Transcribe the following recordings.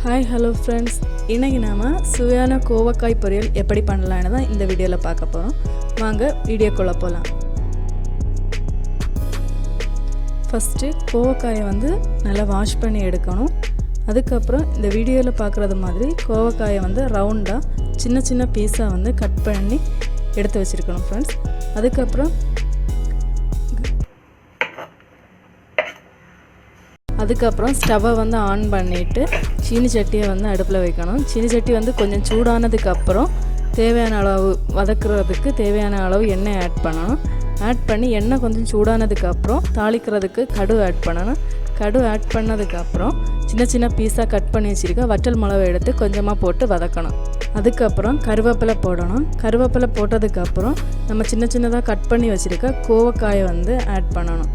Hi hello friends, இன்றைக்கி நாம் சுவையான கோவக்காய் பொரியல் எப்படி பண்ணலான்னு தான் இந்த வீடியோவில் பார்க்க போகிறோம். வாங்க வீடியோக்குள்ளே போகலாம். ஃபஸ்ட்டு கோவக்காயை நல்லா வாஷ் பண்ணி எடுக்கணும். அதுக்கப்புறம் இந்த வீடியோவில் பார்க்குறது மாதிரி கோவக்காயை ரவுண்டாக சின்ன சின்ன பீஸாக கட் பண்ணி எடுத்து வச்சுருக்கணும் ஃப்ரெண்ட்ஸ். அதுக்கப்புறம் ஸ்டவ்வை ஆன் பண்ணிவிட்டு சீனி சட்டியை அடுப்பில் வைக்கணும். சீனி சட்டி கொஞ்சம் சூடானதுக்கப்புறம் தேவையான அளவு வதக்குறதுக்கு தேவையான அளவு எண்ணெய் ஆட் பண்ணணும். ஆட் பண்ணி எண்ணெய் கொஞ்சம் சூடானதுக்கப்புறம் தாளிக்கிறதுக்கு கடுகு ஆட் பண்ணணும். கடுகு ஆட் பண்ணதுக்கப்புறம் சின்ன சின்ன பீஸாக கட் பண்ணி வச்சுருக்க வற்றல் மிளகை எடுத்து கொஞ்சமாக போட்டு வதக்கணும். அதுக்கப்புறம் கருவேப்பிலை போடணும். கருவேப்பிலை போட்டதுக்கப்புறம் நம்ம சின்ன சின்னதாக கட் பண்ணி வச்சுருக்க கோவக்காயை ஆட் பண்ணணும்.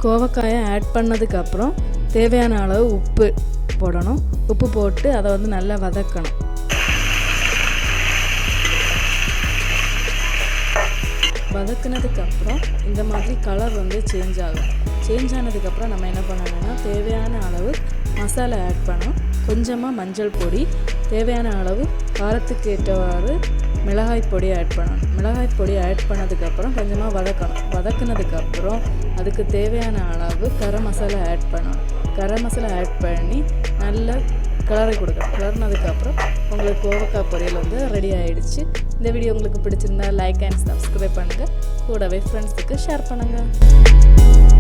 கோவக்காயை ஆட் பண்ணதுக்கப்புறம் தேவையான அளவு உப்பு போடணும். உப்பு போட்டு அதை நல்லா வதக்கணும். வதக்குனதுக்கப்புறம் இந்த மாதிரி கலர் சேஞ்ச் ஆகும். சேஞ்ச் ஆனதுக்கப்புறம் நம்ம என்ன பண்ணணும்னா தேவையான அளவு மசாலா ஆட் பண்ணணும். கொஞ்சமாக மஞ்சள் பொடி, தேவையான அளவு காரத்துக்கு ஏற்றவாறு மிளகாய் பொடி ஆட் பண்ணணும். மிளகாய் பொடி ஆட் பண்ணதுக்கப்புறம் கொஞ்சமாக வதக்கணும். வதக்குனதுக்கப்புறம் அதுக்கு தேவையான அளவு கரம் மசாலா ஆட் பண்ணணும். கரம் மசாலா ஆட் பண்ணி நல்லா கலரை கொடுக்கணும். கலர்னதுக்கப்புறம் உங்களுக்கு கோவக்காய் பொரியல் ரெடி ஆகிடுச்சு. இந்த வீடியோ உங்களுக்கு பிடிச்சிருந்தா லைக் அண்ட் சப்ஸ்கிரைப் பண்ணுங்கள். கூடவே ஃப்ரெண்ட்ஸுக்கு ஷேர் பண்ணுங்கள்.